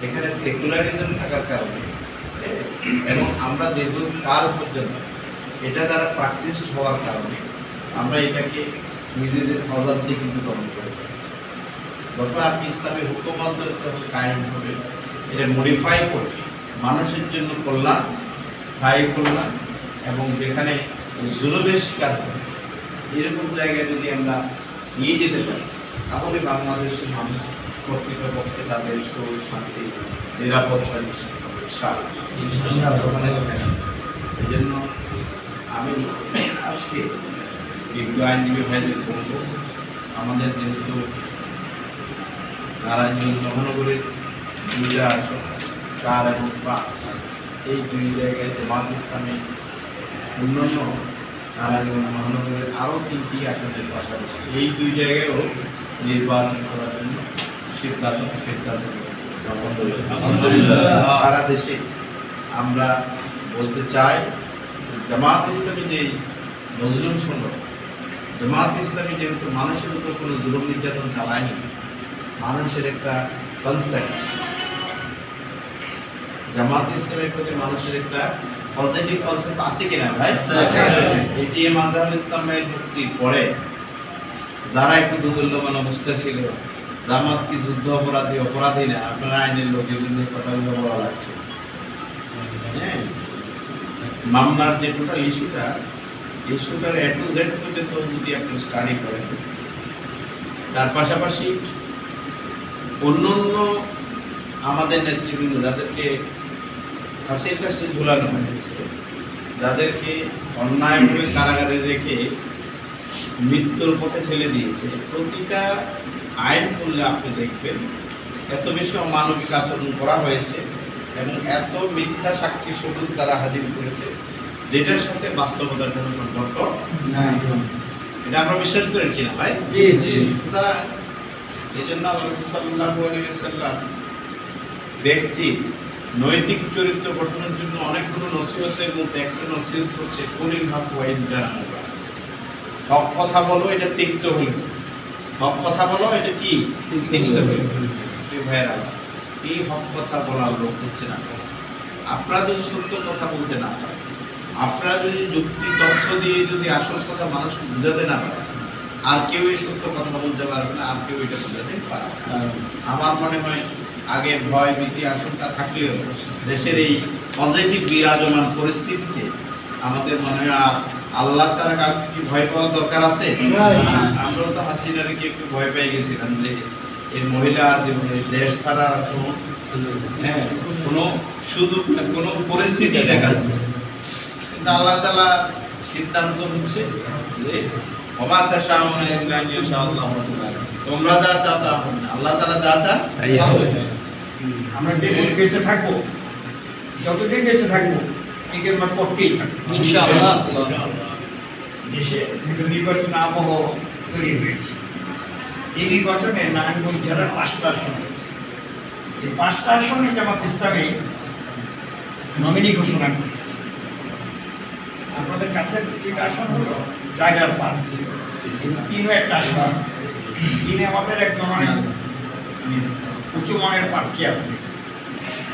এখানে সেকুলারিজম থাকার কারণে এবং আমরা দীর্ঘকাল পর্যন্ত এটা দ্বারা প্র্যাকটিস হওয়ার কারণে আমরা এটাকে নিজেদের অজান্তে কিন্তু গ্রহণ করে ফেলেছি। যখন আপনি ইসলামী হুকুমত যখন কায়েম হবে, এটা মডিফাই করে মানুষের জন্য কল্যাণ, স্থায়ী কল্যাণ এবং যেখানে জুলুমের শিকার হবে এরকম জায়গায় যদি আমরা নিয়ে যেতে পারি, তাহলে বাংলাদেশের মানুষ প্রকৃতপক্ষে তাদের সুখ শান্তি নিরাপত্তা নিশ্চিত হবে। এই জন্য আমি আজকে বিজ্ঞ আইনজীবী ভাইদের বলব, আমাদের যেহেতু নারায়ণগঞ্জ মহানগরীর দুইটা আসন 4 এবং 5, এই দুই জায়গায় জামাত ইসলামী অন্যান্য নারায়ণগঞ্জ মহানগরীর আরও 3টি আসনের পাশাপাশি এই দুই জায়গায়ও নির্বাচন করার জন্য সিদ্ধান্ত সারা দেশে আমরা বলতে চাই, জামাত ইসলামী যে মজলুম সংগঠন, জামাত ইসলামী যেহেতু মানুষের উপর কোনো জুলুম নির্যাতন চালায়নি, মানুষের একটা কনসেপ্ট, জামাত ইসলামের প্রতি মানুষের একটা পজিটিভ কনসেপ্ট আছে কিনা ভাই? এটিএম আজহারুল ইসলামের মুক্তির পরে যারা একটু দুর্দল্যমান অবস্থা ছিল, জামাত কি যুদ্ধ অপরাধী না, আপনারা আইনের লোক, এগুলো কথাগুলো বলা লাগছে। হ্যাঁ, মামলার যে টোটাল ইস্যুটার A to Z পর্যন্ত যদি আপনি স্টাডি করেন, তার পাশাপাশি অন্যান্য আমাদের নেতৃবৃন্দ যাদেরকে ফাঁসির কাছে ঝুলানো হয়েছে, যাদেরকে অন্যায়ভাবে কারাগারে রেখে মৃত্যুর পথে ঠেলে দিয়েছে, প্রতিটা আইন করলে আপনি দেখবেন এত বেশি অমানবিক আচরণ করা হয়েছে এবং এত মিথ্যা সাক্ষী সবুজ তারা হাজির করেছে, যেটার সাথে বাস্তবতার কোনো সম্পর্ক নাই। এটা আমরা বিশ্বাস করেন কিনা ভাই? সুতরাং এই জন্য আল্লাহ সাল্লাল্লাহু আলাইহি ওয়াসাল্লাম ব্যক্তি নৈতিক চরিত্র গঠনের জন্য অনেকগুলো নসিহতের মধ্যে একটা নসিহত হচ্ছে কুলিল হক ওয়া ইন কানা মুনকার। হক কথা বলো, এটা তিক্ত হলো, হক কথা বলো, এটা কি তিক্ত হলো। ভাইয়েরা, এই হক কথা বলার লোক হচ্ছে না। আপনারা যদি সত্য কথা বলতে না পারেন, আপনারা যদি যুক্তি তথ্য দিয়ে যদি আসল কথা মানুষকে বুঝাতে না পারেন, আর কেউ এই সত্য কথা বলতে পারবে না, আর কেউ এটা বুঝাতে পারবে না। আমার মনে হয় আগে ভয় ভীতি আশঙ্কা থাকলেও দেশের এই পজিটিভ বিরাজমান পরিস্থিতিতে আমাদের মনে হয় আল্লাহ ছাড়া কাউকে কি ভয় পাওয়ার দরকার আছে? আমরাও তো হাসিনারে কি একটু ভয় পেয়ে গেছিলাম যে এই মহিলা দেশ ছাড়া কোনো সুযোগ না, কোনো পরিস্থিতি দেখা যাচ্ছে। কিন্তু আল্লাহ তাআলা সিদ্ধান্ত হচ্ছে যে তোমরা যা চাও তা হবে না, আল্লাহ তাআলা যা চান তাই হবে। আমরা বেঁচে থাকবো, যতদিন বেঁচে থাকবো একে আমরা করতেই থাকবো ইনশাআল্লাহ। দেশে নির্বাচন আবহাওয়া তৈরি হয়েছে। এই নির্বাচনে নারায়ণগঞ্জ জেলার 5টা আসন আছে। এই 5টা আসনে জামাত ইসলামী নমিনি ঘোষণা করেছে। আপনাদের কাছে 3টা আসন হলো 4 আর 5, 3ও একটা আসন আছে। 3-এ আমাদের একজন অনেক উচ্চ মানের প্রার্থী আছে,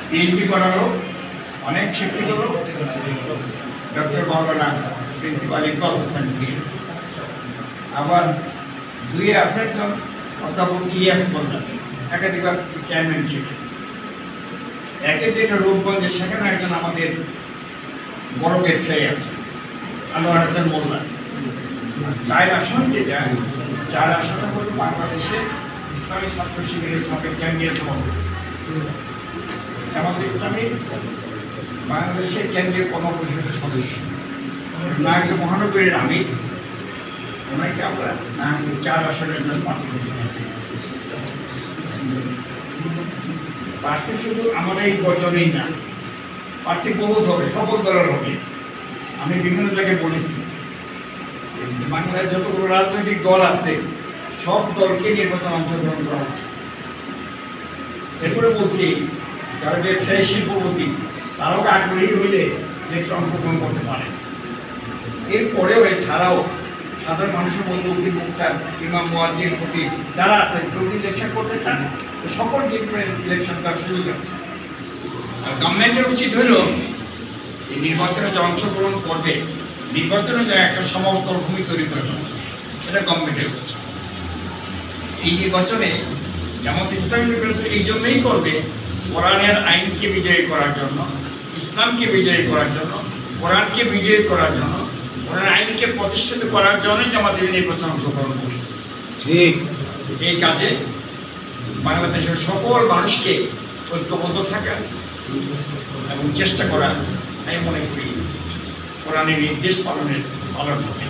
পিএইচডি করারও অনেক শিক্ষিত লোক, ডক্টর মাওলানা প্রিন্সিপাল ইকবাল হোসেন। আবার 2-এ আছে একজন অধ্যাপক ইলিয়াস মোল্লা, একাধিকবার চেয়ারম্যান ছিলেন। 1-এ যেটা রূপগঞ্জে, সেখানে একজন আমাদের বড় ব্যবসায়ী আছে, আনোয়ার হাসান মোল্লা। 4 আসন, যেটা 4 আসনে হল বাংলাদেশের ইসলামী ছাত্র শিবিরের সাবেক কেন্দ্রীয় সভাপতি, জামাত ইসলামী বাংলাদেশের কেন্দ্রীয় কর্মপরিষদের সদস্য, নারায়ণগঞ্জ মহানগরীর আমির, ওনাকে আমরা 4 আসনের জন্য প্রার্থী ঘোষণা করেছি। প্রার্থী শুধু আমার এই কজনেই না, প্রার্থী বহুত হবে, সকল দলের হবে। আমি বিভিন্ন জায়গায় বলেছি বাংলাদেশ যতগুলো রাজনৈতিক দল আছে সব দলকে নির্বাচন অংশগ্রহণ করা হচ্ছে। এরপরে বলছি যারা ব্যবসায়ী শিল্পপতি তারাও আগ্রহী হইলে অংশগ্রহণ করতে পারে। এরপরেও এছাড়াও সাধারণ মানুষের মধ্যে উকিল মুক্তার ইমাম মুয়াজ্জিন খতিব যারা আছে কেউ ইলেকশন করতে চান তো সকল ইলেকশন করার সুযোগ আছে। আর গভর্নমেন্টের উচিত হলো এই নির্বাচনে যে অংশগ্রহণ করবে নির্বাচনে যে একটা সমতল ভূমি তৈরি করবে সেটা গভর্নমেন্টের উচিত। এই নির্বাচনে জামাত ইসলামী নির্বাচন এই জন্যই করবে কোরআনের আইনকে বিজয়ী করার জন্য, ইসলামকে বিজয়ী করার জন্য, কোরআনকে বিজয়ী করার জন্য, কোরআনের আইনকে প্রতিষ্ঠিত করার জন্যই জামাত নির্বাচন অংশগ্রহণ করেছে। ঠিক এই কাজে বাংলাদেশের সকল মানুষকে ঐক্যবদ্ধ থাকা এবং চেষ্টা করা আমি মনে করি কোরআনের নির্দেশ পালন হবে।